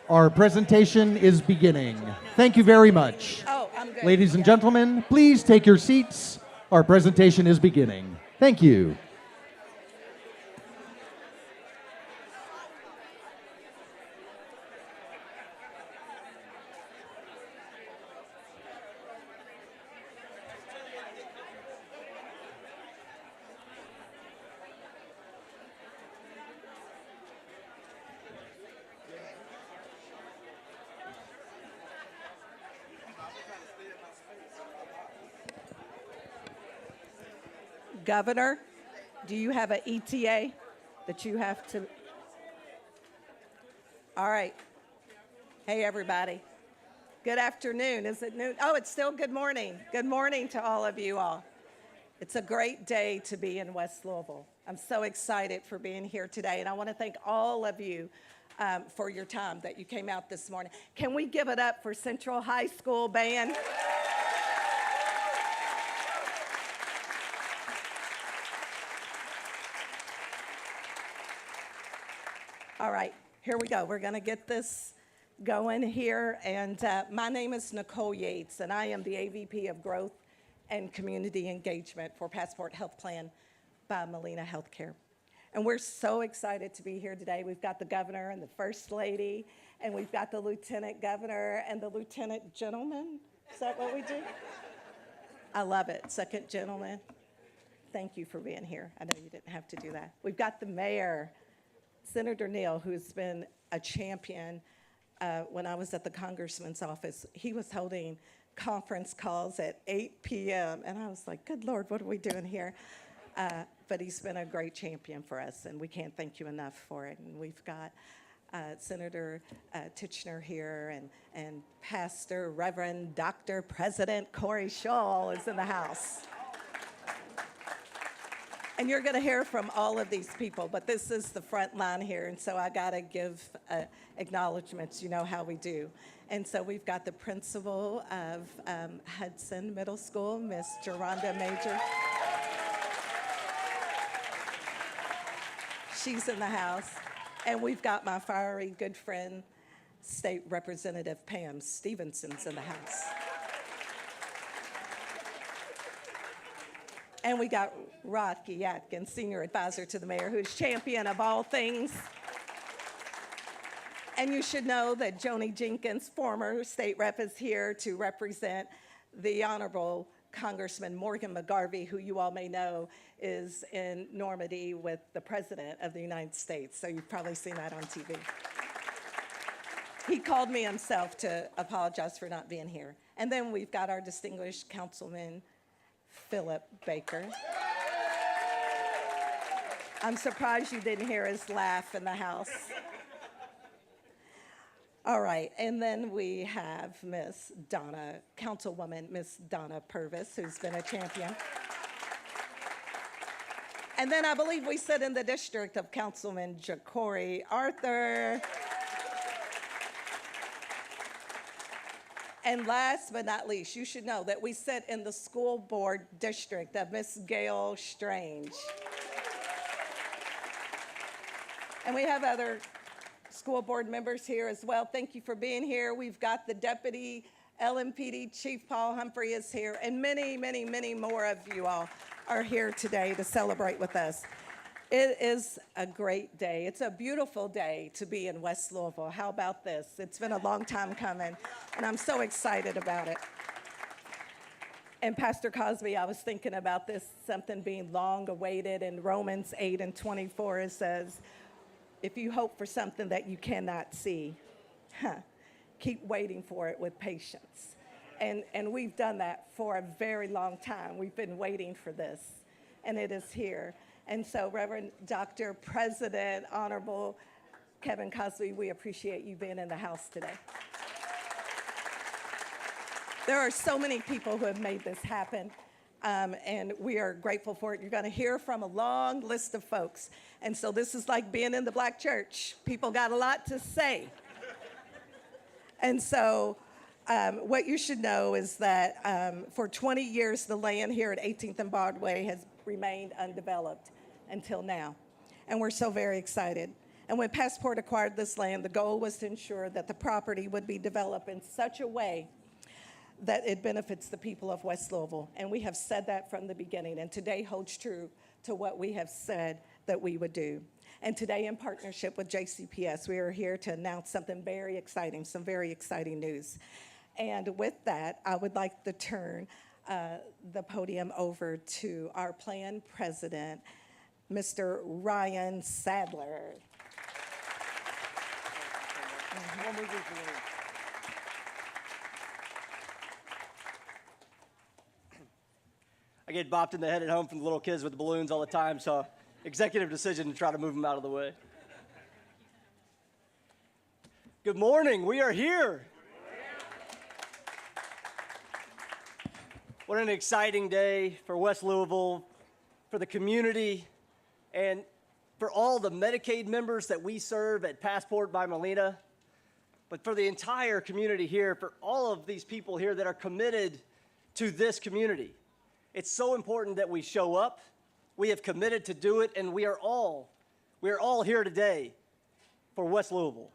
Our presentation is beginning. Thank you very much. Oh, I'm good. Ladies and gentlemen, please take your seats. Our presentation is beginning. Thank you. Governor, do you have an ETA that you have to? All right. Hey, everybody. Good afternoon. Is it noon? Oh, it's still good morning. Good morning to all of you all. It's a great day to be in West Louisville. I'm so excited for being here today, and I want to thank all of you for your time that you came out this morning. Can we give it up for Central High School Band? All right, here we go. We're going to get this going here. And my name is Nicole Yates, and I am the AVP of Growth and Community Engagement for Passport Health Plan by Molina Healthcare. And we're so excited to be here today. We've got the governor and the first lady, and we've got the lieutenant governor and the lieutenant gentleman. Is that what we do? I love it. Second gentleman. Thank you for being here. I know you didn't have to do that. We've got the mayor, Senator Neal, who's been a champion. When I was at the congressman's office, he was holding conference calls at 8 p.m., and I was like, good Lord, what are we doing here? But he's been a great champion for us, and we can't thank you enough for it. And we've got Senator Titchener here, and Pastor, Reverend Dr. President Corey Shaw is in the house. And you're going to hear from all of these people, but this is the front line here, and so I got to give acknowledgments. You know how we do. And so we've got the principal of Hudson Middle School, Miss Geronda Major. She's in the house. And we've got my fiery good friend, State Representative Pam Stevenson's in the house. And we got Rocky Atkins, Senior Advisor to the Mayor, who's champion of all things. And you should know that Joni Jenkins, former state rep, is here to represent the Honorable Congressman Morgan McGarvey, who you all may know is in Normandy with the President of the United States. So you've probably seen that on TV. He called me himself to apologize for not being here. And then we've got our distinguished Councilman Philip Baker. I'm surprised you didn't hear his laugh in the house. All right, and then we have Miss Donna, Councilwoman Miss Donna Purvis, who's been a champion. And then I believe we sit in the district of Councilman Ja'Cory Arthur. And last but not least, you should know that we sit in the school board district of Miss Gail Strange. And we have other school board members here as well. Thank you for being here. We've got the Deputy LMPD Chief Paul Humphrey is here, and many, many, many more of you all are here today to celebrate with us. It is a great day. It's a beautiful day to be in West Louisville. How about this? It's been a long time coming, and I'm so excited about it. And Pastor Cosby, I was thinking about this, something being long awaited. In Romans 8:24, it says, if you hope for something that you cannot see, keep waiting for it with patience. And we've done that for a very long time. We've been waiting for this, and it is here. And so, Reverend Dr. President, Honorable Kevin Cosby, we appreciate you being in the house today. There are so many people who have made this happen, and we are grateful for it. You're going to hear from a long list of folks. And so this is like being in the black church. People got a lot to say. And so what you should know is that for 20 years, the land here at 18th and Broadway has remained undeveloped until now. And we're so very excited. And when Passport acquired this land, the goal was to ensure that the property would be developed in such a way that it benefits the people of West Louisville. And we have said that from the beginning, and today holds true to what we have said that we would do. And today, in partnership with JCPS, we are here to announce something very exciting, some very exciting news. And with that, I would like to turn the podium over to our plan president, Mr. Ryan Sadler. I get bopped in the head at home from the little kids with the balloons all the time, so executive decision to try to move them out of the way. Good morning, we are here. What an exciting day for West Louisville, for the community, and for all the Medicaid members that we serve at Passport by Molina, but for the entire community here, for all of these people here that are committed to this community. It's so important that we show up. We have committed to do it, and we are all here today for West Louisville.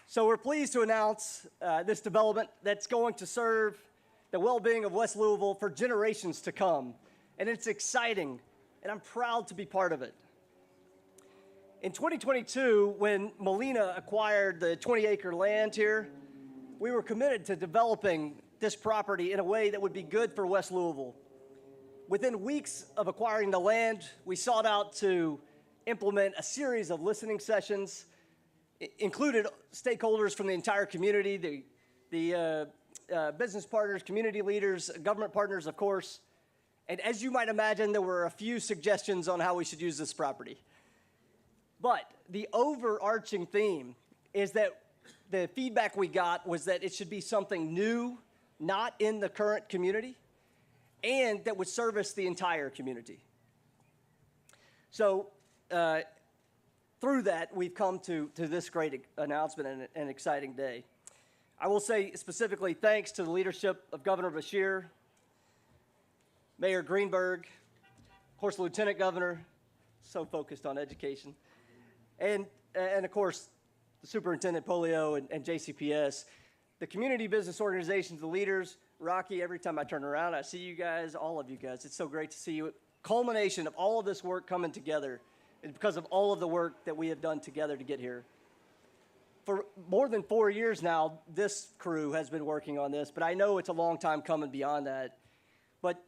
So we're pleased to announce this development that's going to serve the well-being of West Louisville for generations to come. And it's exciting, and I'm proud to be part of it. In 2022, when Molina acquired the 20-acre land here, we were committed to developing this property in a way that would be good for West Louisville. Within weeks of acquiring the land, we sought out to implement a series of listening sessions. It included stakeholders from the entire community, the business partners, community leaders, government partners, of course. And as you might imagine, there were a few suggestions on how we should use this property. But the overarching theme is that the feedback we got was that it should be something new, not in the current community, and that would service the entire community. So through that, we've come to this great announcement and an exciting day. I will say specifically thanks to the leadership of Governor Beshear, Mayor Greenberg, of course, Lieutenant Governor, so focused on education, and of course, the Superintendent Polio and JCPS, the community business organizations, the leaders. Rocky, every time I turn around, I see you guys, all of you guys. It's so great to see you. Culmination of all of this work coming together is because of all of the work that we have done together to get here. For more than 4 years now, this crew has been working on this, but I know it's a long time coming beyond that. But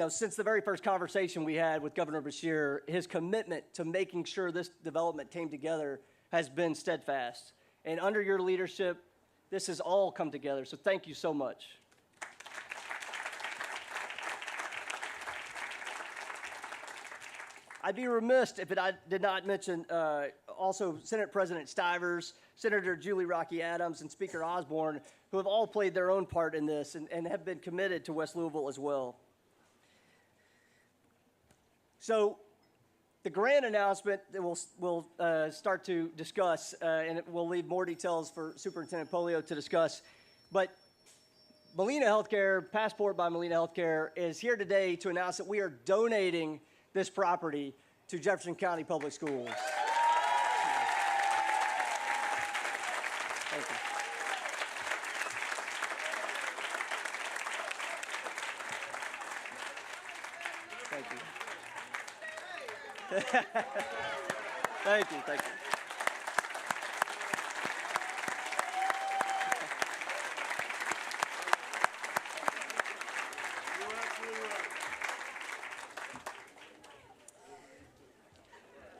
since the very first conversation we had with Governor Beshear, his commitment to making sure this development came together has been steadfast. And under your leadership, this has all come together. So thank you so much. I'd be remiss if I did not mention also Senate President Stivers, Senator Julie Rocky Adams, and Speaker Osborne, who have all played their own part in this and have been committed to West Louisville as well. So the grant announcement that we'll start to discuss, and we'll leave more details for Superintendent Polio to discuss, but Molina Healthcare, Passport by Molina Healthcare, is here today to announce that we are donating this property to Jefferson County Public Schools. Thank you. Thank you. Thank you, thank you.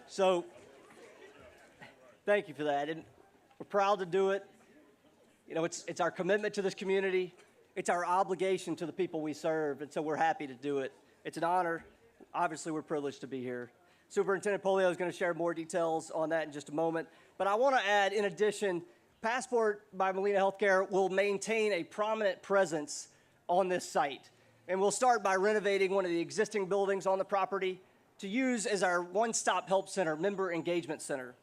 So, thank you for that, and we're proud to do it. It's our commitment to this community. It's our obligation to the people we serve, and so we're happy to do it. It's an honor. Obviously, we're privileged to be here. Superintendent Polio is going to share more details on that in just a moment. But I want to add, in addition, Passport by Molina Healthcare will maintain a prominent presence on this site. And we'll start by renovating one of the existing buildings on the property to use as our one-stop help center, member engagement center.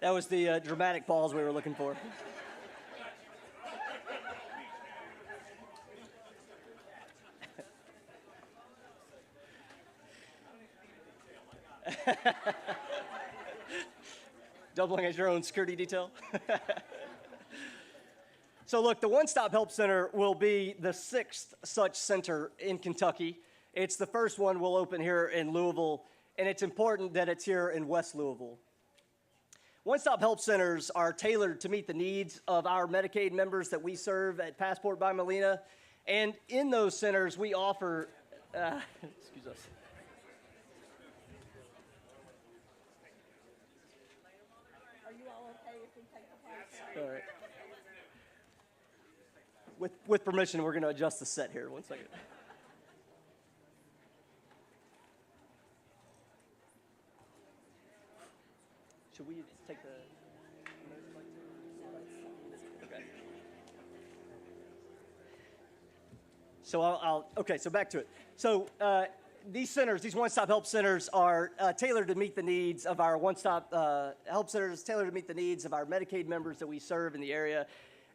That was the dramatic pause we were looking for. Doubling as your own security detail. So look, the One Stop Help Center will be the 6th such center in Kentucky. It's the first one we'll open here in Louisville, and it's important that it's here in West Louisville. One Stop Help Centers are tailored to meet the needs of our Medicaid members that we serve at Passport by Molina, and in those centers we offer, excuse us. Are you all okay if we take the pause? All right. With permission, we're going to adjust the set here. 1 second. Should we take the... Okay. So so back to it. So these centers, these one-stop help centers are tailored to meet the needs of our one-stop help centers, tailored to meet the needs of our Medicaid members that we serve in the area.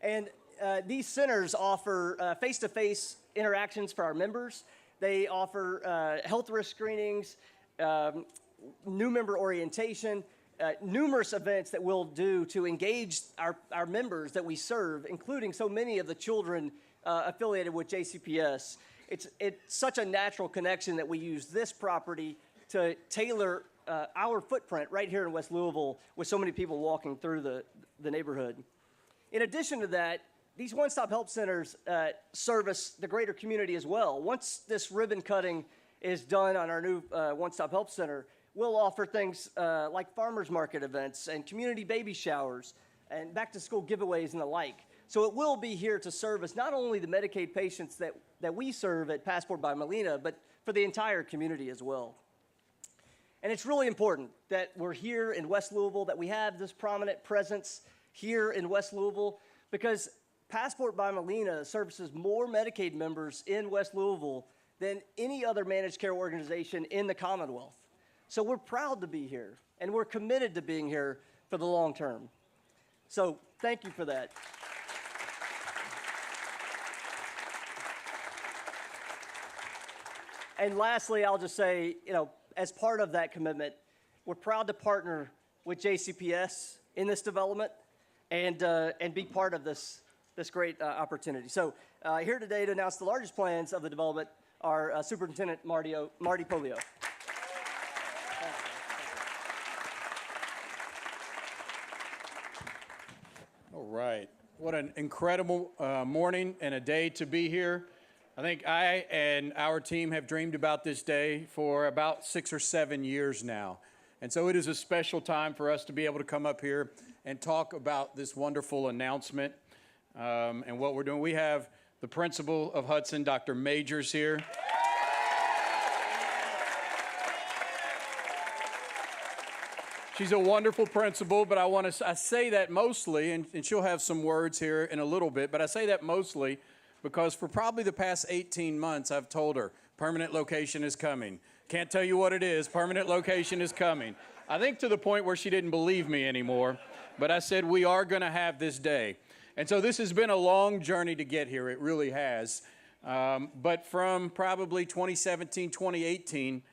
And these centers offer face-to-face interactions for our members. They offer health risk screenings, new member orientation, numerous events that we'll do to engage our members that we serve, including so many of the children affiliated with JCPS. It's such a natural connection that we use this property to tailor our footprint right here in West Louisville with so many people walking through the neighborhood. In addition to that, these one-stop help centers service the greater community as well. Once this ribbon cutting is done on our new one-stop help center, we'll offer things like farmers market events and community baby showers and back-to-school giveaways and the like. So it will be here to service not only the Medicaid patients that we serve at Passport by Molina, but for the entire community as well. And it's really important that we're here in West Louisville, that we have this prominent presence here in West Louisville, because Passport by Molina services more Medicaid members in West Louisville than any other managed care organization in the Commonwealth. So we're proud to be here, and we're committed to being here for the long term. So thank you for that. And lastly, I'll just say, as part of that commitment, we're proud to partner with JCPS in this development and be part of this great opportunity. So here today to announce the largest plans of the development are Superintendent Marty Polio. All right. What an incredible morning and a day to be here. I think I and our team have dreamed about this day for about 6 or 7 years now. And so it is a special time for us to be able to come up here and talk about this wonderful announcement and what we're doing. We have the principal of Hudson, Dr. Majors, here. She's a wonderful principal, but I say that mostly, and she'll have some words here in a little bit, but I say that mostly because for probably the past 18 months, I've told her, permanent location is coming. Can't tell you what it is, permanent location is coming. I think to the point where she didn't believe me anymore, but I said, we are gonna have this day. And so this has been a long journey to get here, it really has. But from probably 2017, 2018,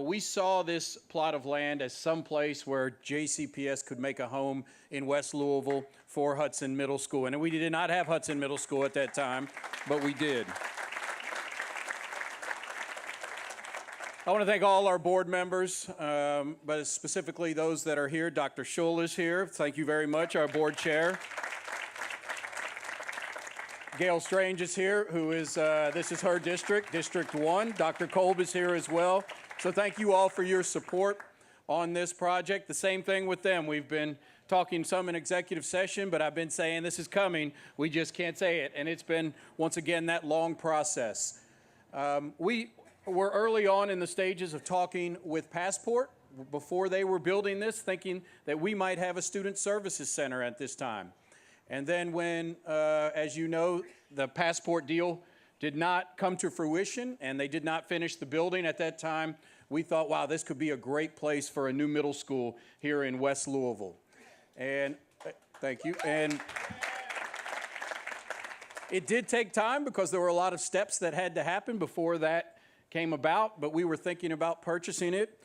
we saw this plot of land as some place where JCPS could make a home in West Louisville for Hudson Middle School. And we did not have Hudson Middle School at that time, but we did. I want to thank all our board members, but specifically those that are here. Dr. Schull is here. Thank you very much, our board chair. Gail Strange is here, who is, this is her district, District 1. Dr. Kolb is here as well. So thank you all for your support on this project. The same thing with them. We've been talking some in executive session, but I've been saying this is coming. We just can't say it. And it's been, once again, that long process. We were early on in the stages of talking with Passport before they were building this, thinking that we might have a student services center at this time. And then when, as you know, the Passport deal did not come to fruition and they did not finish the building at that time, we thought, wow, this could be a great place for a new middle school here in West Louisville. And thank you. And it did take time because there were a lot of steps that had to happen before that came about, but we were thinking about purchasing it.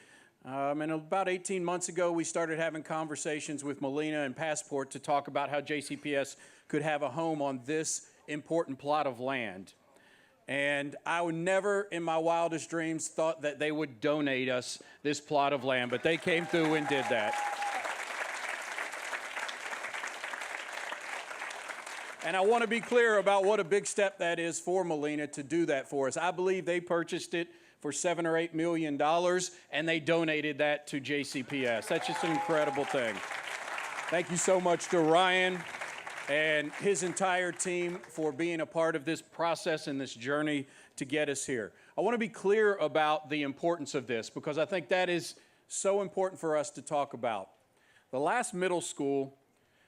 And about 18 months ago, we started having conversations with Molina and Passport to talk about how JCPS could have a home on this important plot of land. And I would never in my wildest dreams thought that they would donate us this plot of land, but they came through and did that. And I want to be clear about what a big step that is for Molina to do that for us. I believe they purchased it for $7 or $8 million, and they donated that to JCPS. That's just an incredible thing. Thank you so much to Ryan and his entire team for being a part of this process and this journey to get us here. I want to be clear about the importance of this because I think that is so important for us to talk about. The last middle school,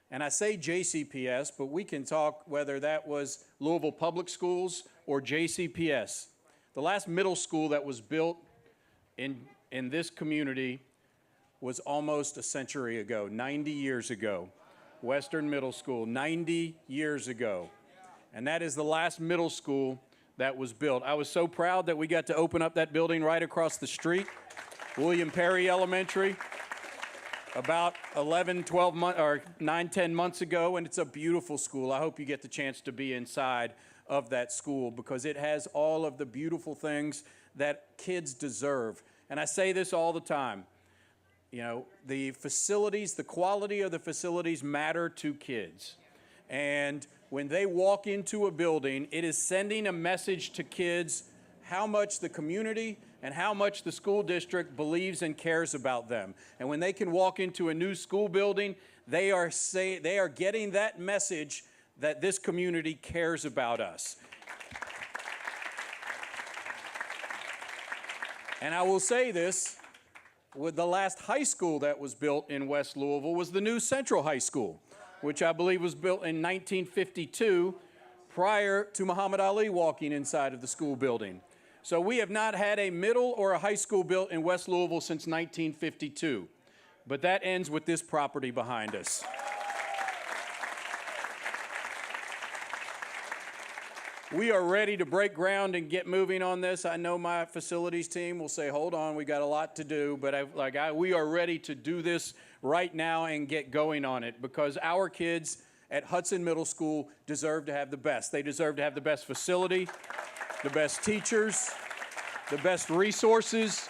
and I say JCPS, but we can talk whether that was Louisville Public Schools or JCPS. The last middle school that was built in this community was almost a century ago, 90 years ago. Western Middle School, 90 years ago. And that is the last middle school that was built. I was so proud that we got to open up that building right across the street, William Perry Elementary, about 11, 12 months, or 9, 10 months ago, and it's a beautiful school. I hope you get the chance to be inside of that school because it has all of the beautiful things that kids deserve. And I say this all the time. You know, the facilities, the quality of the facilities matter to kids. And when they walk into a building, it is sending a message to kids how much the community and how much the school district believes and cares about them. And when they can walk into a new school building, they are getting that message that this community cares about us. And I will say this, with the last high school that was built in West Louisville was the new Central High School, which I believe was built in 1952 prior to Muhammad Ali walking inside of the school building. So we have not had a middle or a high school built in West Louisville since 1952. But that ends with this property behind us. We are ready to break ground and get moving on this. I know my facilities team will say, hold on, we got a lot to do, but we are ready to do this right now and get going on it because our kids at Hudson Middle School deserve to have the best. They deserve to have the best facility, the best teachers, the best resources.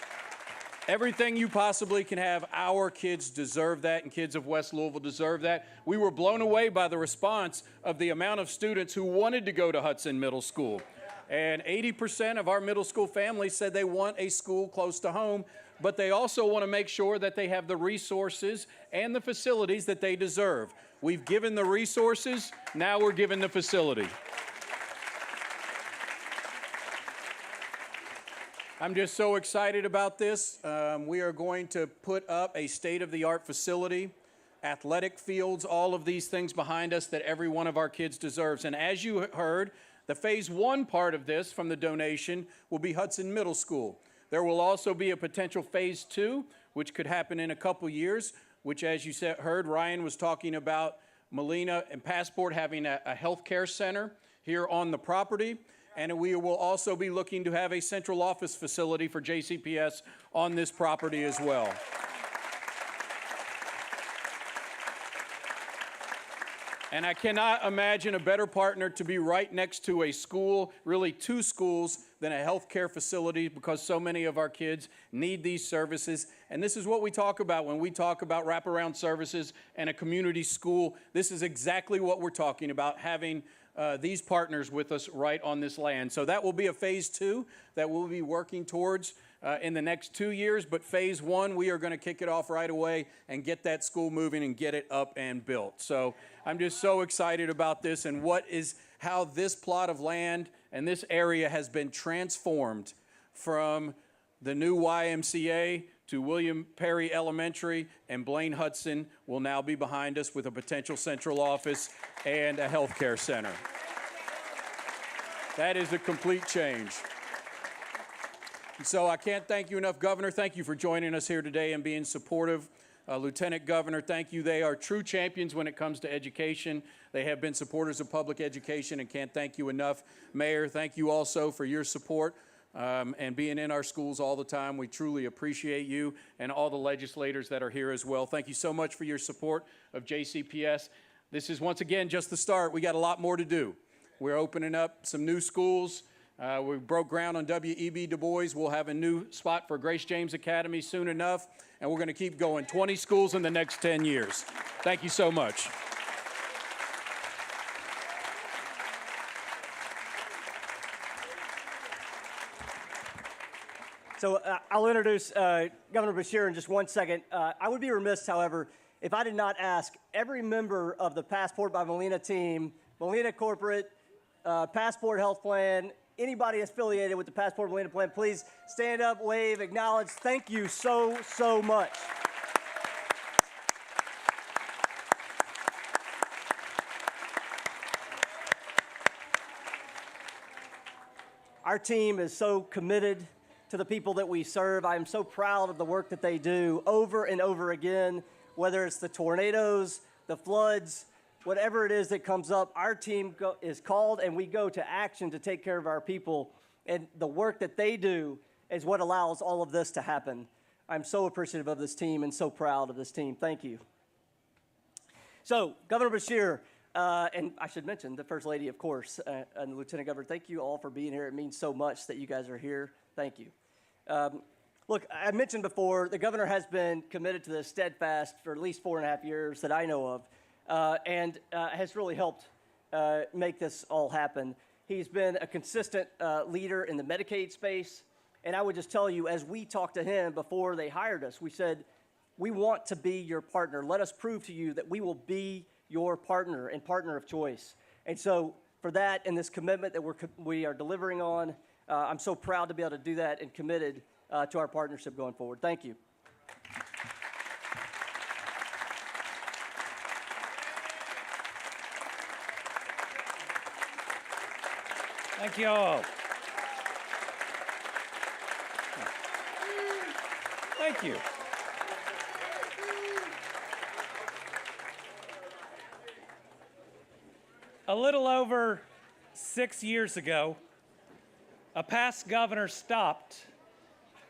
Everything you possibly can have, our kids deserve that, and kids of West Louisville deserve that. We were blown away by the response of the amount of students who wanted to go to Hudson Middle School. And 80% of our middle school families said they want a school close to home, but they also want to make sure that they have the resources and the facilities that they deserve. We've given the resources, now we're giving the facility. I'm just so excited about this. We are going to put up a state-of-the-art facility, athletic fields, all of these things behind us that every one of our kids deserves. And as you heard, the phase one part of this from the donation will be Hudson Middle School. There will also be a potential phase two, which could happen in a couple years, which as you heard, Ryan was talking about Molina and Passport having a healthcare center here on the property. And we will also be looking to have a central office facility for JCPS on this property as well. And I cannot imagine a better partner to be right next to a school, really two schools, than a healthcare facility because so many of our kids need these services. And this is what we talk about when we talk about wraparound services and a community school. This is exactly what we're talking about, having these partners with us right on this land. So that will be a phase two that we'll be working towards in the next 2 years. But phase one, we are going to kick it off right away and get that school moving and get it up and built. So I'm just so excited about this and how this plot of land and this area has been transformed from the new YMCA to William Perry Elementary, and Blaine Hudson will now be behind us with a potential central office and a healthcare center. That is a complete change. So I can't thank you enough, Governor. Thank you for joining us here today and being supportive Lieutenant Governor, thank you. They are true champions when it comes to education. They have been supporters of public education and can't thank you enough. Mayor, thank you also for your support and being in our schools all the time. We truly appreciate you and all the legislators that are here as well. Thank you so much for your support of JCPS. This is once again just the start. We got a lot more to do. We're opening up some new schools. We broke ground on W.E.B. Du Bois. We'll have a new spot for Grace James Academy soon enough, and we're going to keep going. 20 schools in the next 10 years. Thank you so much. So I'll introduce Governor Beshear in just 1 second. I would be remiss, however, if I did not ask every member of the Passport by Molina team, Molina Corporate, Passport Health Plan, anybody affiliated with the Passport Molina plan, please stand up, wave, acknowledge. Thank you so, so much. Our team is so committed to the people that we serve. I am so proud of the work that they do over and over again, whether it's the tornadoes, the floods, whatever it is that comes up, our team is called and we go to action to take care of our people. And the work that they do is what allows all of this to happen. I'm so appreciative of this team and so proud of this team. Thank you. So, Governor Beshear, and I should mention the First Lady, of course, and the Lieutenant Governor, thank you all for being here. It means so much that you guys are here. Thank you. Look, I mentioned before, the governor has been committed to this steadfast for at least 4.5 years that I know of, and has really helped make this all happen. He's been a consistent leader in the Medicaid space, and I would just tell you, as we talked to him before they hired us, we said, we want to be your partner. Let us prove to you that we will be your partner and partner of choice. And so for that and this commitment that we are delivering on, I'm so proud to be able to do that and committed to our partnership going forward. Thank you. Thank you all. Thank you. A little over 6 years ago, a past governor stopped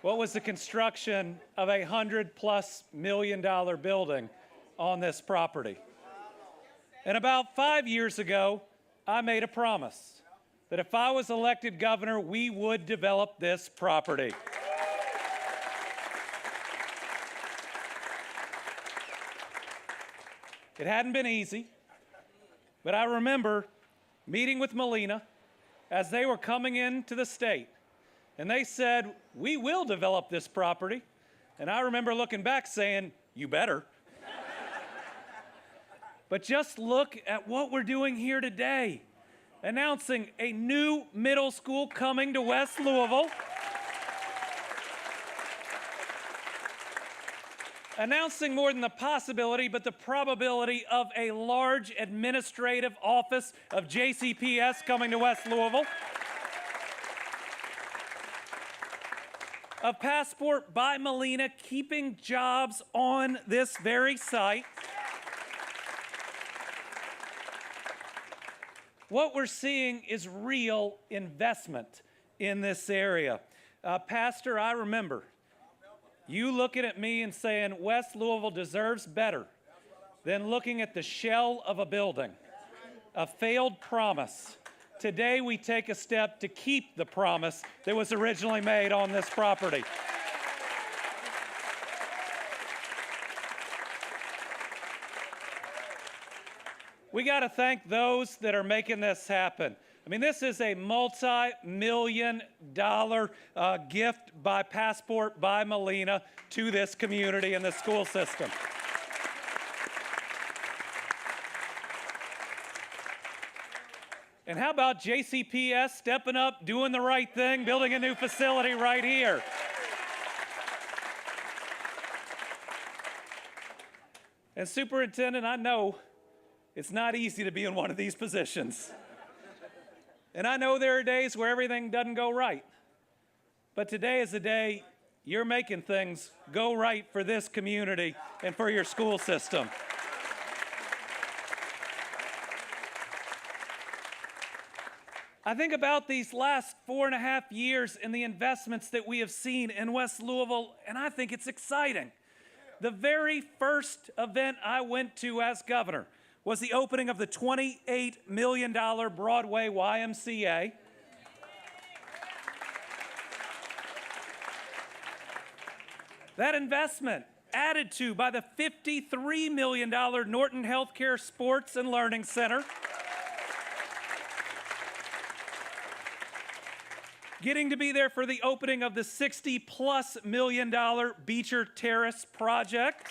what was the construction of a $100+ million building on this property. And about 5 years ago, I made a promise that if I was elected governor, we would develop this property. It hadn't been easy, but I remember meeting with Molina as they were coming into the state, and they said, we will develop this property. And I remember looking back saying, you better. But just look at what we're doing here today, announcing a new middle school coming to West Louisville, announcing more than the possibility, but the probability of a large administrative office of JCPS coming to West Louisville, of Passport by Molina keeping jobs on this very site. What we're seeing is real investment in this area. Pastor, I remember you looking at me and saying, West Louisville deserves better than looking at the shell of a building, a failed promise. Today we take a step to keep the promise that was originally made on this property. We got to thank those that are making this happen. I mean, this is a multi-million-dollar gift by Passport by Molina to this community and the school system. And how about JCPS stepping up, doing the right thing, building a new facility right here? And Superintendent, I know it's not easy to be in one of these positions. And I know there are days where everything doesn't go right. But today is a day you're making things go right for this community and for your school system. I think about these last 4.5 years and the investments that we have seen in West Louisville, and I think it's exciting. The very first event I went to as governor was the opening of the $28 million Broadway YMCA. That investment, added to by the $53 million Norton Healthcare Sports and Learning Center, getting to be there for the opening of the $60+ million Beecher Terrace project.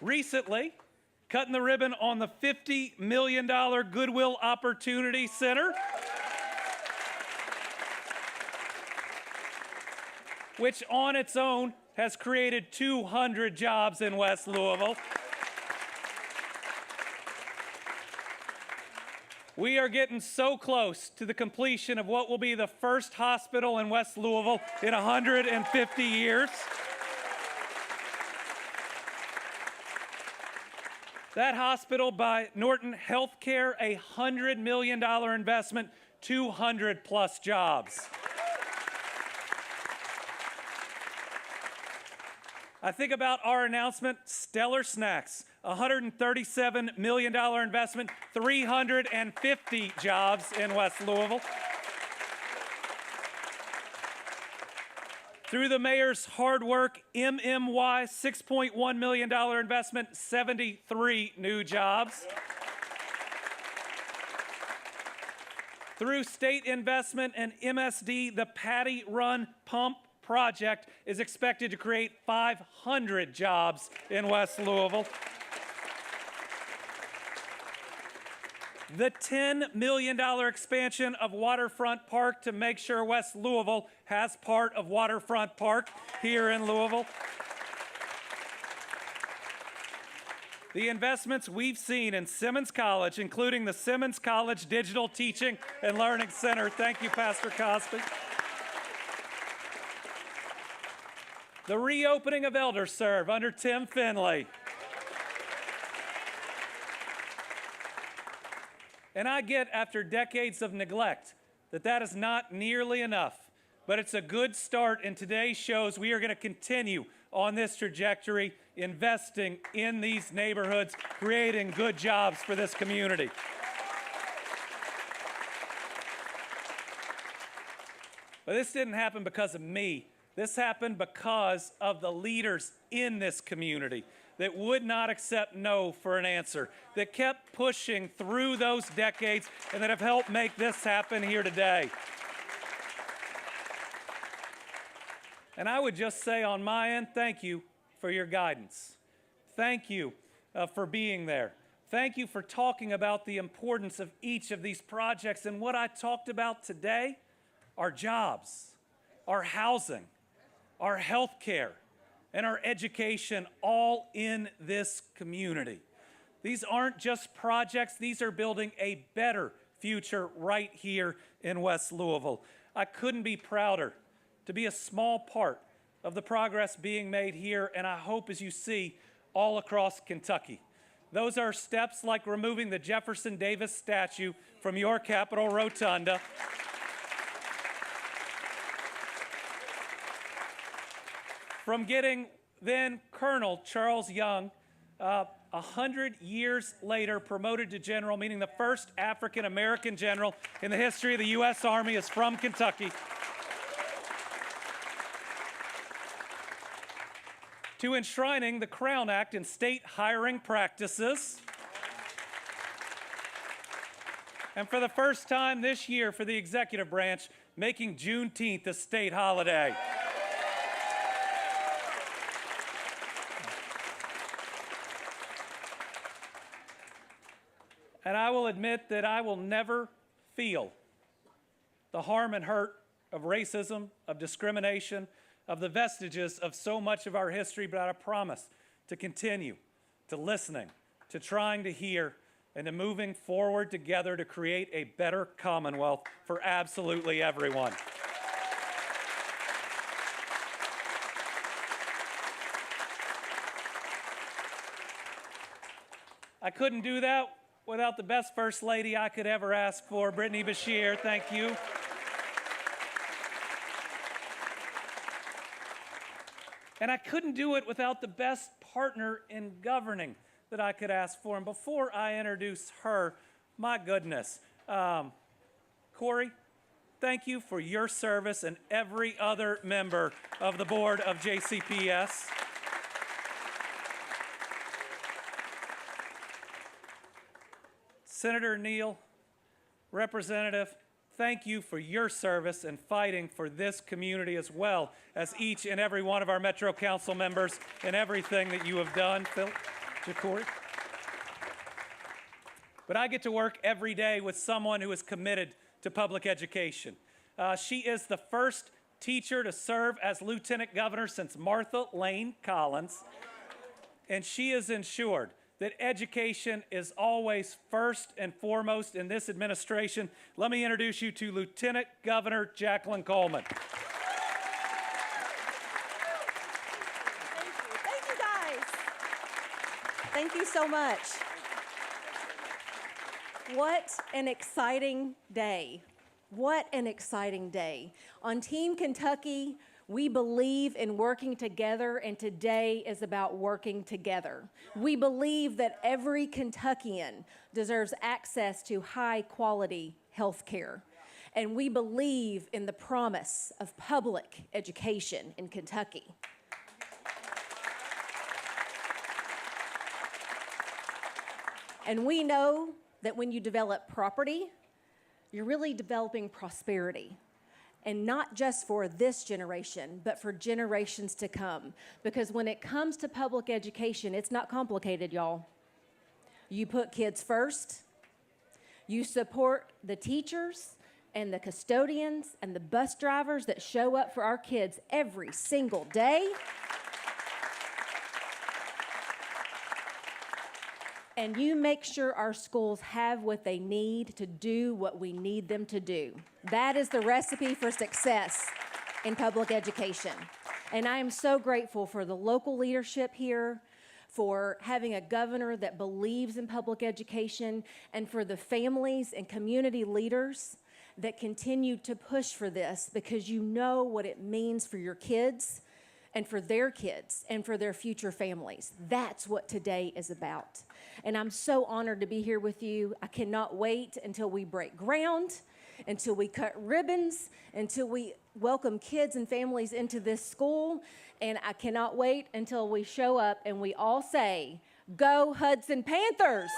Recently, cutting the ribbon on the $50 million Goodwill Opportunity Center, which on its own has created 200 jobs in West Louisville. We are getting so close to the completion of what will be the first hospital in West Louisville in 150 years. That hospital by Norton Healthcare, a $100 million investment, 200+ jobs. I think about our announcement, Stellar Snacks, $137 million investment, 350 jobs in West Louisville. Through the mayor's hard work, MMY, $6.1 million investment, 73 new jobs. Through state investment and MSD, the Patty Run Pump project is expected to create 500 jobs in West Louisville. The $10 million expansion of Waterfront Park to make sure West Louisville has part of Waterfront Park here in Louisville. The investments we've seen in Simmons College, including the Simmons College Digital Teaching and Learning Center. Thank you, Pastor Cosby. The reopening of ElderServe under Tim Finley. And I get, after decades of neglect, that is not nearly enough, but it's a good start, and today shows we are going to continue on this trajectory, investing in these neighborhoods, creating good jobs for this community. But this didn't happen because of me. This happened because of the leaders in this community that would not accept no for an answer, that kept pushing through those decades, and that have helped make this happen here today. And I would just say on my end, thank you for your guidance. Thank you for being there. Thank you for talking about the importance of each of these projects. And what I talked about today are jobs, our housing, our health care, and our education, all in this community. These aren't just projects, these are building a better future right here in West Louisville. I couldn't be prouder to be a small part of the progress being made here, and I hope, as you see, all across Kentucky. Those are steps like removing the Jefferson Davis statue from your Capitol Rotunda. From getting then Colonel Charles Young, 100 years later, promoted to general, meaning the first African-American general in the history of the U.S. Army is from Kentucky, to enshrining the Crown Act in state hiring practices. And for the first time this year for the executive branch, making Juneteenth a state holiday. And I will admit that I will never feel the harm and hurt of racism, of discrimination, of the vestiges of so much of our history, but I promise to continue to listening, to trying to hear, and to moving forward together to create a better Commonwealth for absolutely everyone. I couldn't do that without the best First Lady I could ever ask for, Brittany Bashir. Thank you. And I couldn't do it without the best partner in governing that I could ask for. And before I introduce her, my goodness, Corey, thank you for your service and every other member of the board of JCPS. Senator Neal, Representative, thank you for your service and fighting for this community as well as each and every one of our Metro Council members and everything that you have done. Phil, Corey. But I get to work every day with someone who is committed to public education. She is the first teacher to serve as lieutenant governor since Martha Lane Collins, and she has ensured that education is always first and foremost in this administration. Let me introduce you to Lieutenant Governor Jacqueline Coleman. Thank you, guys. Thank you so much. What an exciting day. What an exciting day. On Team Kentucky, we believe in working together, and today is about working together. We believe that every Kentuckian deserves access to high-quality health care. And we believe in the promise of public education in Kentucky. And we know that when you develop property, you're really developing prosperity. And not just for this generation, but for generations to come. Because when it comes to public education, it's not complicated, y'all. You put kids first. You support the teachers and the custodians and the bus drivers that show up for our kids every single day. And you make sure our schools have what they need to do what we need them to do. That is the recipe for success in public education. And I am so grateful for the local leadership here, for having a governor that believes in public education, and for the families and community leaders that continue to push for this, because you know what it means for your kids and for their kids and for their future families. That's what today is about. And I'm so honored to be here with you. I cannot wait until we break ground, until we cut ribbons, until we welcome kids and families into this school. And I cannot wait until we show up and we all say, "Go Hudson Panthers!"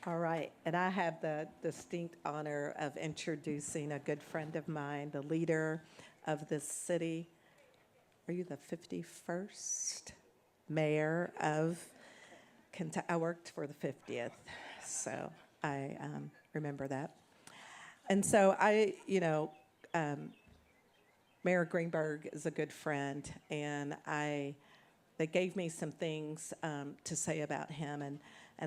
All right, and I have the distinct honor of introducing a good friend of mine, the leader of this city. Are you the 51st mayor of Kentucky? I worked for the 50th, so I remember that. And so Mayor Greenberg is a good friend, and they gave me some things to say about him, and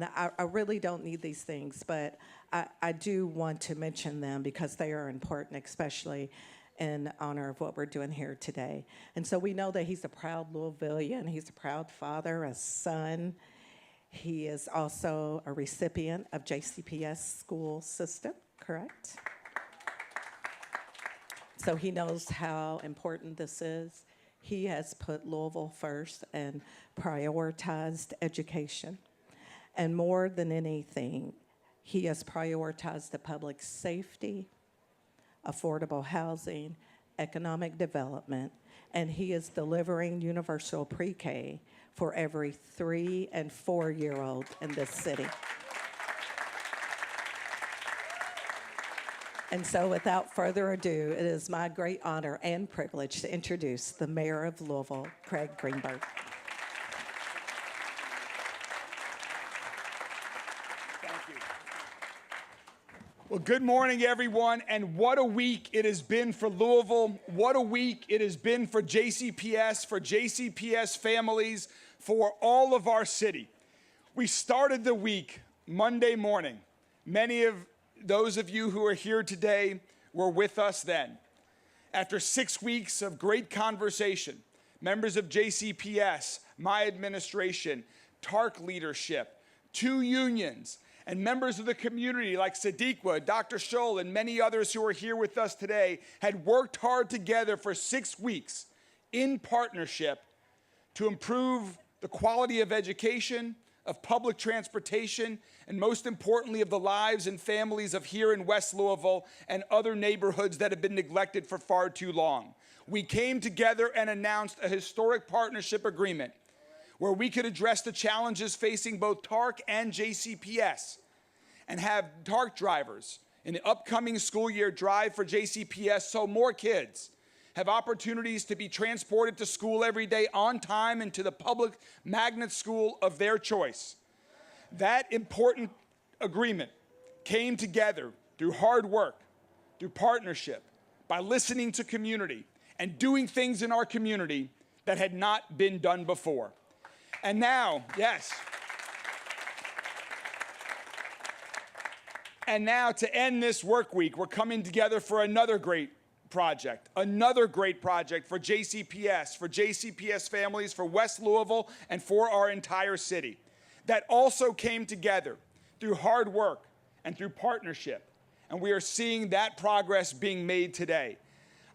I really don't need these things, but I do want to mention them because they are important, especially in honor of what we're doing here today. And so we know that he's a proud Louisvillian. He's a proud father, a son. He is also a recipient of JCPS school system, correct? So he knows how important this is. He has put Louisville first and prioritized education. And more than anything, he has prioritized the public safety, affordable housing, economic development, and he is delivering universal pre-K for every 3- and 4-year-old in this city. And so without further ado, it is my great honor and privilege to introduce the Mayor of Louisville, Craig Greenberg. Well, good morning, everyone, and what a week it has been for Louisville. What a week it has been for JCPS families, for all of our city. We started the week Monday morning. Many of those of you who are here today were with us then. After 6 weeks of great conversation, members of JCPS, my administration, TARC leadership, 2 unions, and members of the community like Sadiqa, Dr. Scholl, and many others who are here with us today had worked hard together for 6 weeks in partnership to improve the quality of education, of public transportation, and most importantly, of the lives and families of here in West Louisville and other neighborhoods that have been neglected for far too long. We came together and announced a historic partnership agreement where we could address the challenges facing both TARC and JCPS and have TARC drivers in the upcoming school year drive for JCPS so more kids have opportunities to be transported to school every day on time and to the public magnet school of their choice. That important agreement came together through hard work, through partnership, by listening to community and doing things in our community that had not been done before. And now, yes. And now to end this work week, we're coming together for another great project for JCPS, for JCPS families, for West Louisville, and for our entire city. That also came together through hard work and through partnership. And we are seeing that progress being made today.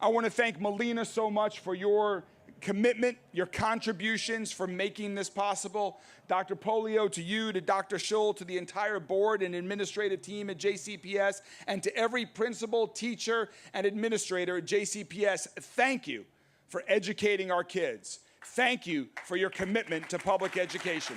I want to thank Molina so much for your commitment, your contributions for making this possible. Dr. Polio, to you, to Dr. Scholl, to the entire board and administrative team at JCPS, and to every principal, teacher, and administrator at JCPS, thank you for educating our kids. Thank you for your commitment to public education.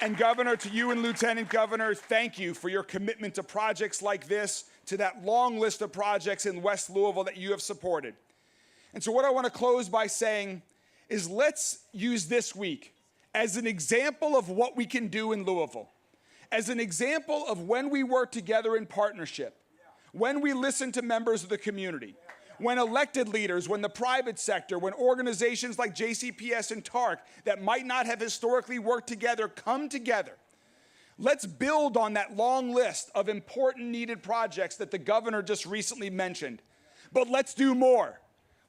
And Governor, to you and Lieutenant Governor, thank you for your commitment to projects like this, to that long list of projects in West Louisville that you have supported. And so what I want to close by saying is let's use this week as an example of what we can do in Louisville, as an example of when we work together in partnership, when we listen to members of the community, when elected leaders, when the private sector, when organizations like JCPS and TARC that might not have historically worked together come together. Let's build on that long list of important needed projects that the governor just recently mentioned. But let's do more.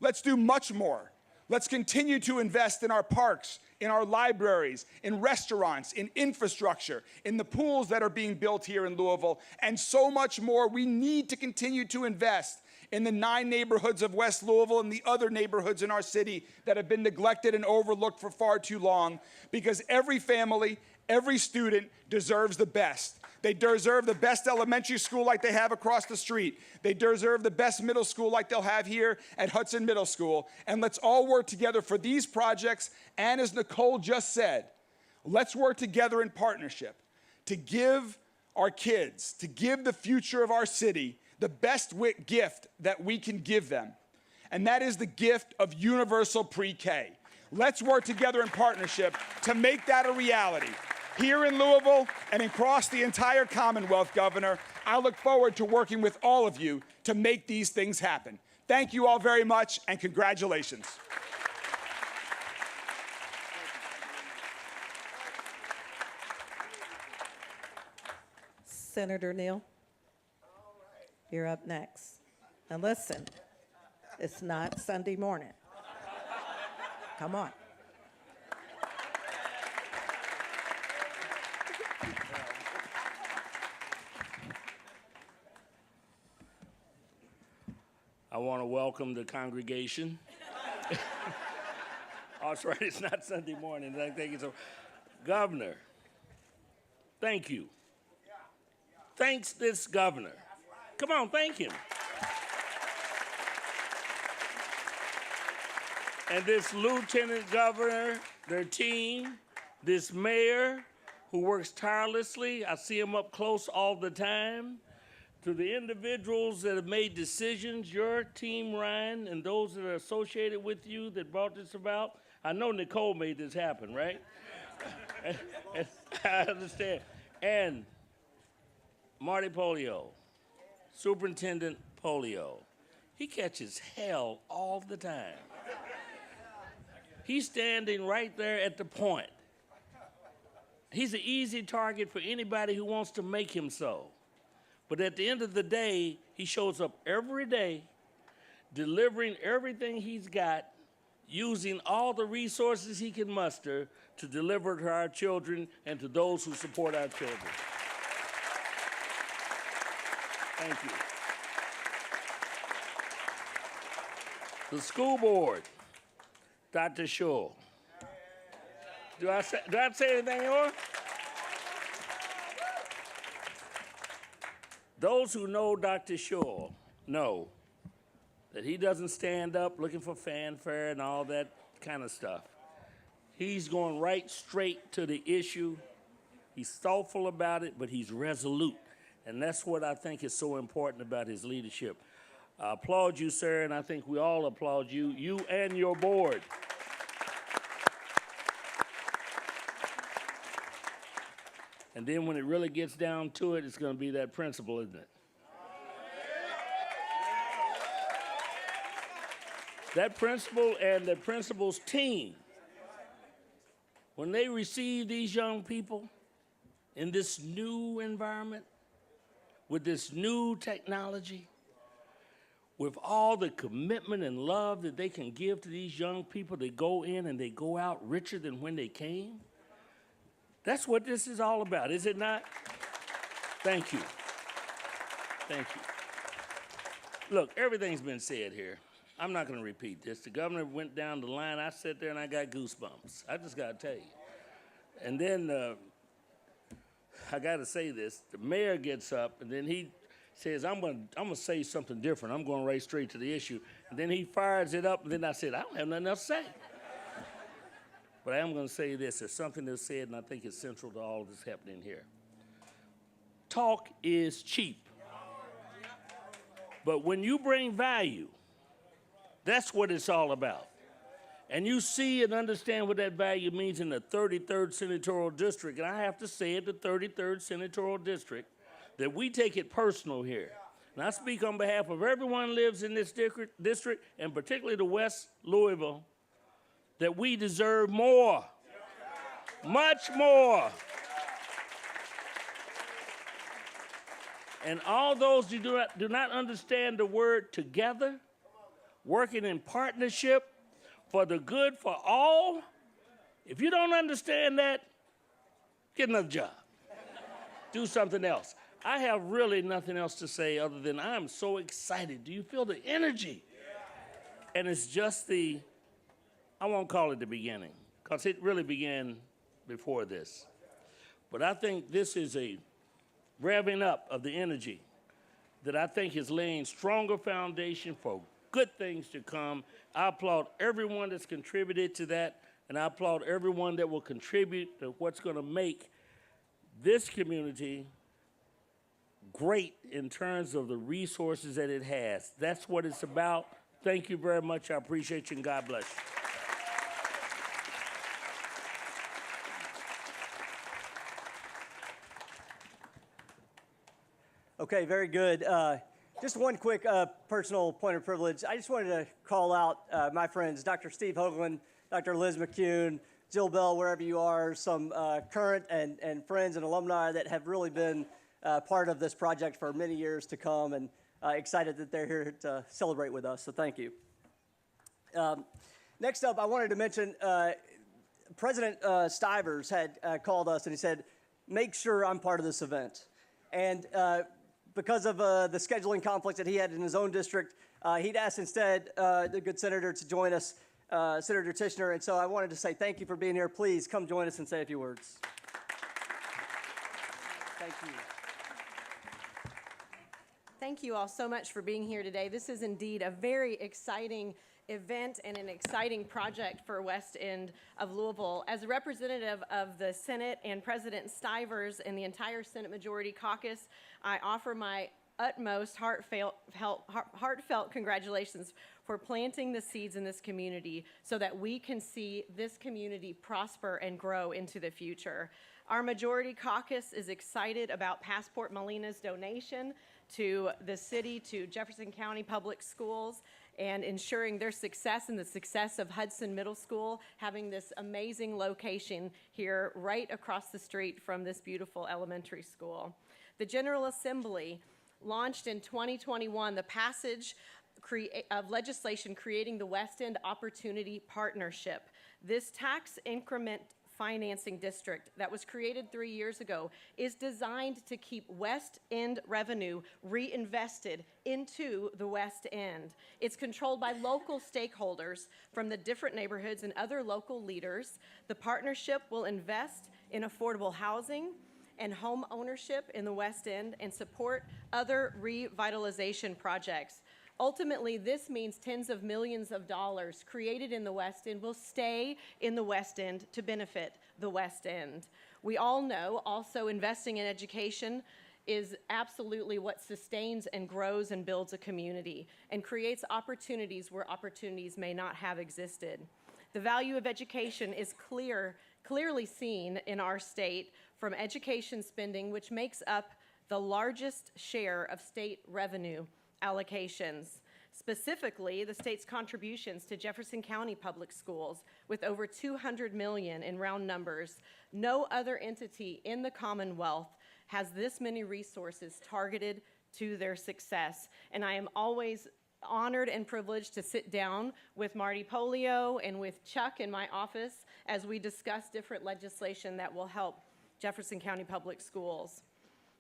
Let's do much more. Let's continue to invest in our parks, in our libraries, in restaurants, in infrastructure, in the pools that are being built here in Louisville, and so much more. We need to continue to invest in the 9 neighborhoods of West Louisville and the other neighborhoods in our city that have been neglected and overlooked for far too long, because every family, every student deserves the best. They deserve the best elementary school like they have across the street. They deserve the best middle school like they'll have here at Hudson Middle School. And let's all work together for these projects. And as Nicole just said, let's work together in partnership to give our kids, to give the future of our city the best gift that we can give them. And that is the gift of universal pre-K. Let's work together in partnership to make that a reality. Here in Louisville and across the entire Commonwealth, Governor, I look forward to working with all of you to make these things happen. Thank you all very much, and congratulations. Senator Neal, you're up next. Now listen, it's not Sunday morning. Come on. I want to welcome the congregation. Oh, that's right, it's not Sunday morning. Thank you so. Governor, thank you. Thanks this governor. Come on, thank him. And this lieutenant governor, their team, this mayor who works tirelessly. I see him up close all the time. To the individuals that have made decisions, your team, Ryan, and those that are associated with you that brought this about. I know Nicole made this happen, right? I understand. And Marty Polio, Superintendent Polio, he catches hell all the time. He's standing right there at the point. He's an easy target for anybody who wants to make him so. But at the end of the day, he shows up every day, delivering everything he's got, using all the resources he can muster to deliver to our children and to those who support our children. Thank you. The school board, Dr. Shaw. Do I say anything more? Those who know Dr. Shaw know that he doesn't stand up looking for fanfare and all that kind of stuff. He's going right straight to the issue. He's thoughtful about it, but he's resolute. And that's what I think is so important about his leadership. I applaud you, sir, and I think we all applaud you, you and your board. And then when it really gets down to it, it's going to be that principal, isn't it? That principal and the principal's team, when they receive these young people in this new environment, with this new technology, with all the commitment and love that they can give to these young people, they go in and they go out richer than when they came. That's what this is all about, is it not? Thank you. Thank you. Look, everything's been said here. I'm not going to repeat this. The governor went down the line. I sat there and I got goosebumps. I just got to tell you. And then I got to say this. The mayor gets up and then he says, I'm gonna say something different. I'm going right straight to the issue. And then he fires it up, and then I said, I don't have nothing else to say. But I am going to say this. There's something that's said, and I think it's central to all that's happening here. Talk is cheap. But when you bring value, that's what it's all about. And you see and understand what that value means in the 33rd Senatorial District. And I have to say it, the 33rd Senatorial District, that we take it personal here. And I speak on behalf of everyone who lives in this district, and particularly the West Louisville, that we deserve more, much more. And all those who do not understand the word together, working in partnership for the good for all, if you don't understand that, get another job. Do something else. I have really nothing else to say other than I'm so excited. Do you feel the energy? And it's just I won't call it the beginning, because it really began before this. But I think this is a revving up of the energy that I think is laying stronger foundation for good things to come. I applaud everyone that's contributed to that, and I applaud everyone that will contribute to what's going to make this community great in terms of the resources that it has. That's what it's about. Thank you very much. I appreciate you, and God bless you. Okay, very good. Just one quick personal point of privilege. I just wanted to call out my friends, Dr. Steve Hoagland, Dr. Liz McCune, Jill Bell, wherever you are, some current and friends and alumni that have really been part of this project for many years to come, and excited that they're here to celebrate with us, so thank you. Next up, I wanted to mention President Stivers had called us and he said, make sure I'm part of this event. And because of the scheduling conflict that he had in his own district, he'd asked instead the good senator to join us, Senator Tishner, and so I wanted to say thank you for being here. Please come join us and say a few words. Thank you. Thank you all so much for being here today. This is indeed a very exciting event and an exciting project for West End of Louisville. As a representative of the Senate and President Stivers and the entire Senate Majority Caucus, I offer my utmost heartfelt congratulations for planting the seeds in this community so that we can see this community prosper and grow into the future. Our Majority Caucus is excited about Passport Molina's donation to the city, to Jefferson County Public Schools, and ensuring their success and the success of Hudson Middle School, having this amazing location here right across the street from this beautiful elementary school. The General Assembly launched in 2021 the passage of legislation creating the West End Opportunity Partnership. This tax increment financing district that was created 3 years ago is designed to keep West End revenue reinvested into the West End. It's controlled by local stakeholders from the different neighborhoods and other local leaders. The partnership will invest in affordable housing and home ownership in the West End and support other revitalization projects. Ultimately, this means tens of millions of dollars created in the West End will stay in the West End to benefit the West End. We all know also investing in education is absolutely what sustains and grows and builds a community and creates opportunities where opportunities may not have existed. The value of education is clearly seen in our state from education spending, which makes up the largest share of state revenue allocations. Specifically, the state's contributions to Jefferson County Public Schools with over $200 million in round numbers. No other entity in the Commonwealth has this many resources targeted to their success. And I am always honored and privileged to sit down with Marty Polio and with Chuck in my office as we discuss different legislation that will help Jefferson County Public Schools.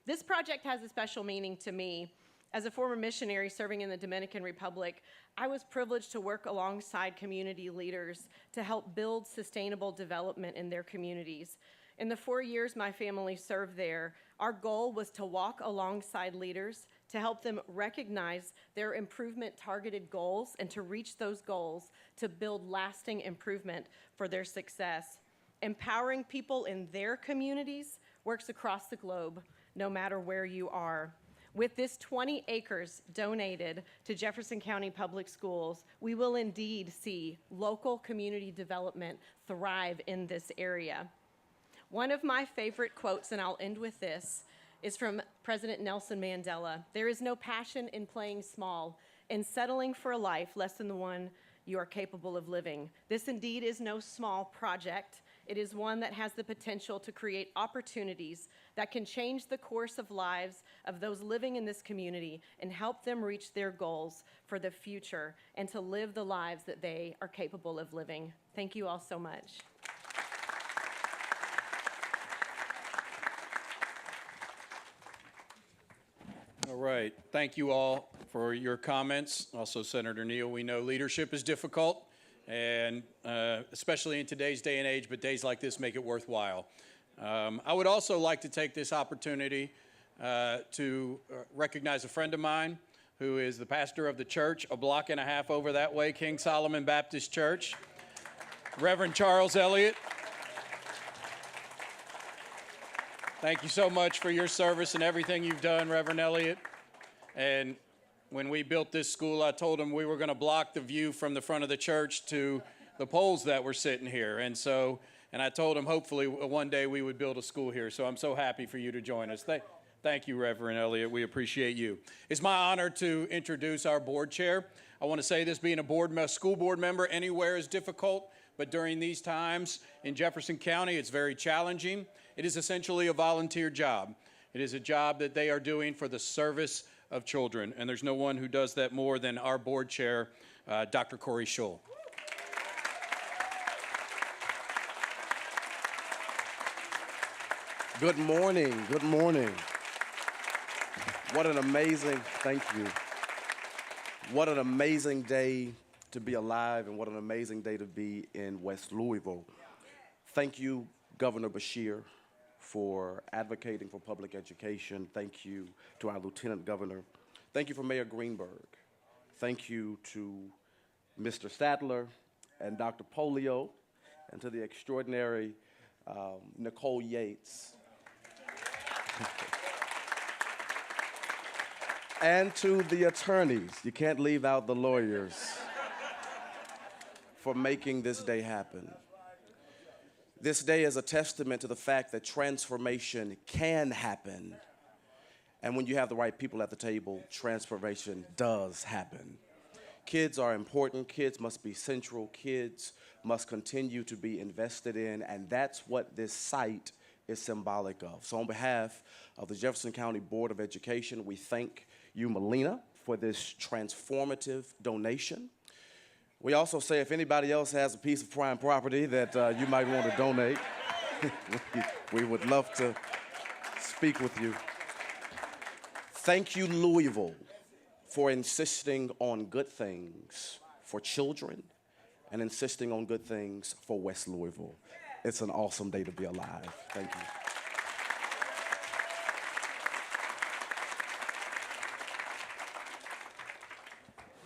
This project has a special meaning to me. As a former missionary serving in the Dominican Republic, I was privileged to work alongside community leaders to help build sustainable development in their communities. In the 4 years my family served there, our goal was to walk alongside leaders to help them recognize their improvement targeted goals and to reach those goals to build lasting improvement for their success. Empowering people in their communities works across the globe, no matter where you are. With this 20 acres donated to Jefferson County Public Schools, we will indeed see local community development thrive in this area. One of my favorite quotes, and I'll end with this, is from President Nelson Mandela. There is no passion in playing small, in settling for a life less than the one you are capable of living. This indeed is no small project. It is one that has the potential to create opportunities that can change the course of lives of those living in this community and help them reach their goals for the future and to live the lives that they are capable of living. Thank you all so much. All right. Thank you all for your comments. Also, Senator Neal, we know leadership is difficult, and especially in today's day and age, but days like this make it worthwhile. I would also like to take this opportunity to recognize a friend of mine who is the pastor of the church a block and a half over that way, King Solomon Baptist Church, Reverend Charles Elliott. Thank you so much for your service and everything you've done, Reverend Elliott. And when we built this school, I told him we were going to block the view from the front of the church to the poles that were sitting here. And I told him hopefully one day we would build a school here. So I'm so happy for you to join us. Thank you, Reverend Elliott. We appreciate you. It's my honor to introduce our board chair. I want to say this, being a school board member anywhere is difficult, but during these times in Jefferson County, it's very challenging. It is essentially a volunteer job. It is a job that they are doing for the service of children, and there's no one who does that more than our board chair, Dr. Corey Schull. Good morning, good morning. What an amazing, thank you. What an amazing day to be alive, and what an amazing day to be in West Louisville. Thank you, Governor Beshear, for advocating for public education. Thank you to our Lieutenant Governor. Thank you for Mayor Greenberg. Thank you to Mr. Sadler and Dr. Polio, and to the extraordinary Nicole Yates. And to the attorneys, you can't leave out the lawyers, for making this day happen. This day is a testament to the fact that transformation can happen. And when you have the right people at the table, transformation does happen. Kids are important. Kids must be central. Kids must continue to be invested in. And that's what this site is symbolic of. So on behalf of the Jefferson County Board of Education, we thank you, Molina, for this transformative donation. We also say if anybody else has a piece of prime property that you might want to donate, we would love to speak with you. Thank you, Louisville, for insisting on good things for children and insisting on good things for West Louisville. It's an awesome day to be alive. Thank you.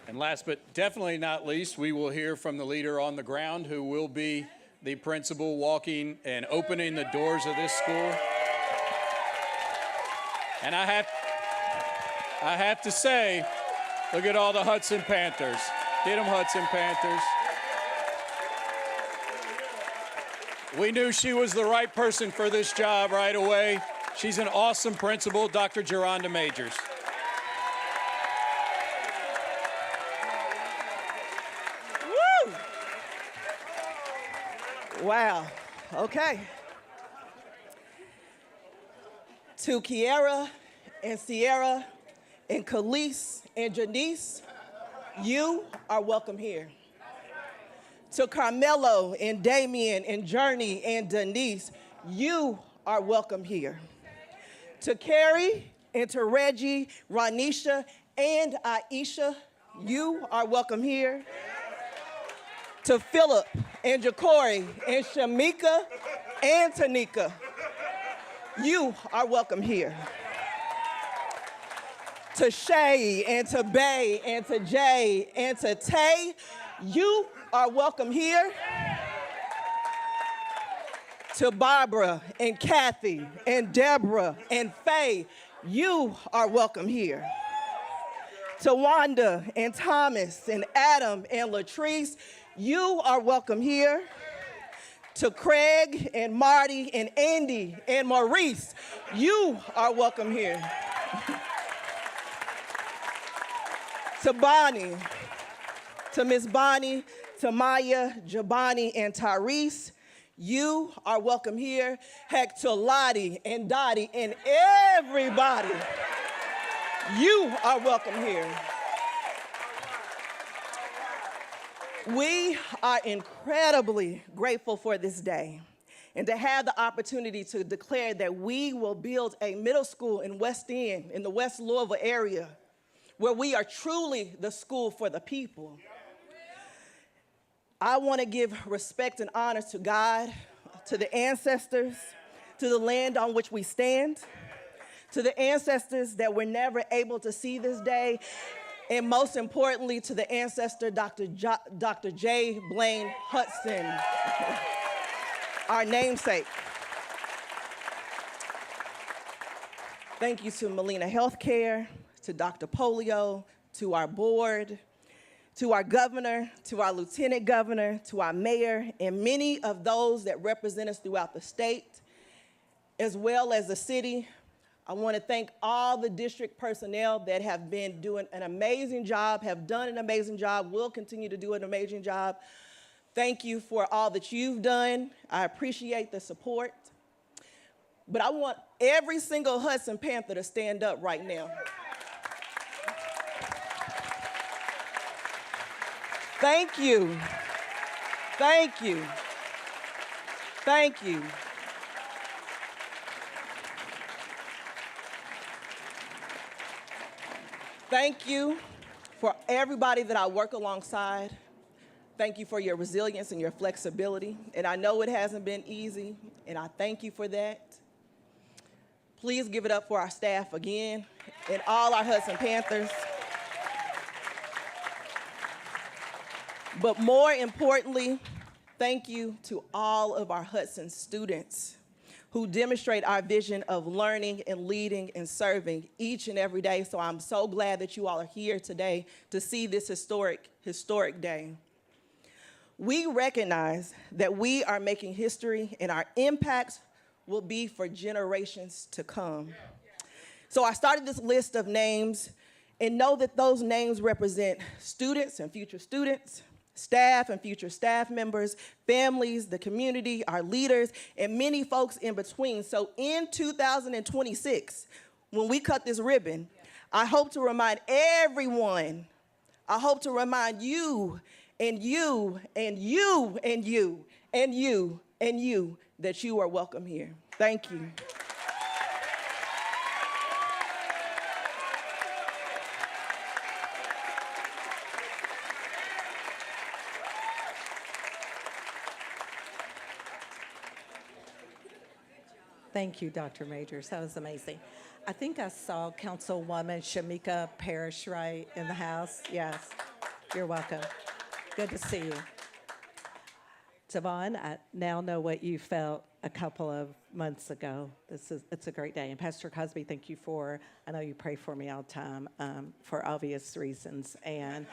And last but definitely not least, we will hear from the leader on the ground who will be the principal walking and opening the doors of this school. And I have to say, look at all the Hudson Panthers. Get them, Hudson Panthers. We knew she was the right person for this job right away. She's an awesome principal, Dr. Geronda Majors. Wow. Okay. To Kiara and Sierra and Khalees and Janice, you are welcome here. To Carmelo and Damien and Journey and Denise, you are welcome here. To Carrie and to Reggie, Ronisha, and Aisha, you are welcome here. To Philip and Ja'Cory and Shamika and Tanika, you are welcome here. To Shay and to Bay and to Jay and to Tay, you are welcome here. To Barbara and Kathy and Deborah and Faye, you are welcome here. To Wanda and Thomas and Adam and Latrice, you are welcome here. To Craig and Marty and Andy and Maurice, you are welcome here. To Bonnie, to Miss Bonnie, to Maya, Jabani, and Tyrese, you are welcome here. Heck, to Lottie and Dottie and everybody, you are welcome here. We are incredibly grateful for this day and to have the opportunity to declare that we will build a middle school in West End, in the West Louisville area, where we are truly the school for the people. I want to give respect and honor to God, to the ancestors, to the land on which we stand, to the ancestors that were never able to see this day, and most importantly, to the ancestor, Dr. J. Blaine Hudson, our namesake. Thank you to Molina Healthcare, to Dr. Polio, to our board, to our governor, to our lieutenant governor, to our mayor, and many of those that represent us throughout the state, as well as the city. I want to thank all the district personnel that have been doing an amazing job, have done an amazing job, will continue to do an amazing job. Thank you for all that you've done. I appreciate the support. But I want every single Hudson Panther to stand up right now. Thank you. Thank you. Thank you. Thank you for everybody that I work alongside. Thank you for your resilience and your flexibility. And I know it hasn't been easy, and I thank you for that. Please give it up for our staff again and all our Hudson Panthers. But more importantly, thank you to all of our Hudson students who demonstrate our vision of learning and leading and serving each and every day. So I'm so glad that you all are here today to see this historic day. We recognize that we are making history and our impacts will be for generations to come. So I started this list of names and know that those names represent students and future students, staff and future staff members, families, the community, our leaders, and many folks in between. So in 2026, when we cut this ribbon, I hope to remind everyone, I hope to remind you and you and you and you and you and you that you are welcome here. Thank you. Thank you, Dr. Majors. That was amazing. I think I saw Councilwoman Shamika Parrish right in the house. Yes, you're welcome. Good to see you. Tavon, I now know what you felt a couple of months ago. It's a great day. And Pastor Cosby, thank you for, I know you pray for me all the time for obvious reasons. And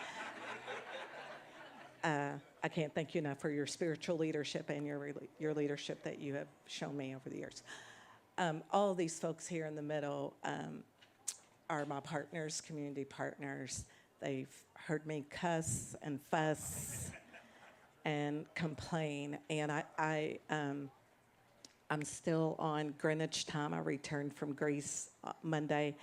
I can't thank you enough for your spiritual leadership and your leadership that you have shown me over the years. All of these folks here in the middle are my partners, community partners. They've heard me cuss and fuss and complain, and I'm still on Greenwich time. I returned from Greece Monday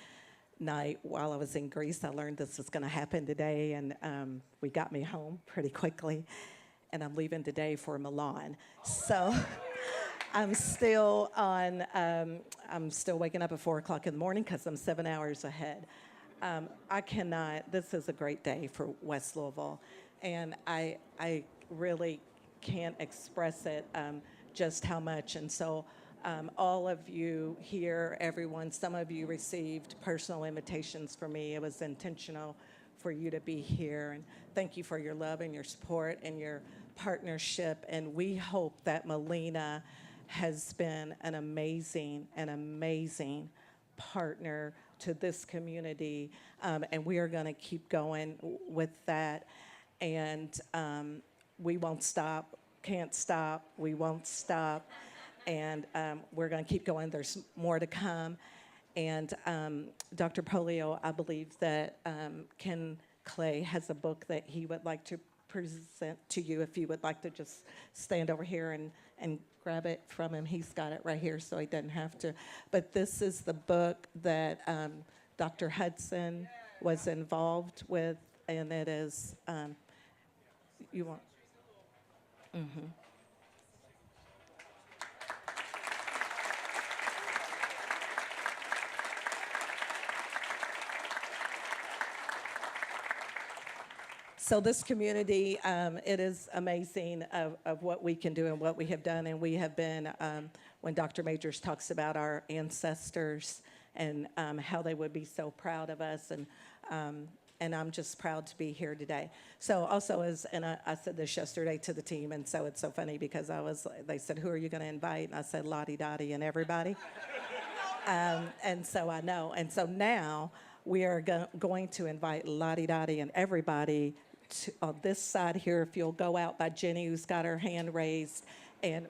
night. While I was in Greece, I learned this was going to happen today, and we got me home pretty quickly, and I'm leaving today for Milan. So I'm still on. I'm still waking up at 4 o'clock in the morning because I'm 7 hours ahead. I cannot. This is a great day for West Louisville, and I really can't express it just how much. And so all of you here, everyone, some of you received personal invitations from me. It was intentional for you to be here. And thank you for your love and your support and your partnership. And we hope that Molina has been an amazing partner to this community. And we are going to keep going with that. And we won't stop, can't stop, we won't stop. And we're going to keep going. There's more to come. And Dr. Polio, I believe that Ken Clay has a book that he would like to present to you. If you would like to just stand over here and grab it from him. He's got it right here, so he doesn't have to. But this is the book that Dr. Hudson was involved with, and it is, you want? Mm-hmm. So this community, it is amazing of what we can do and what we have done. And we have been, when Dr. Majors talks about our ancestors and how they would be so proud of us, and I'm just proud to be here today. So also, I said this yesterday to the team, and so it's so funny because they said, who are you going to invite? And I said, Lottie Dottie and everybody. And so I know. And so now we are going to invite Lottie Dottie and everybody on this side here. If you'll go out by Jenny, who's got her hand raised, and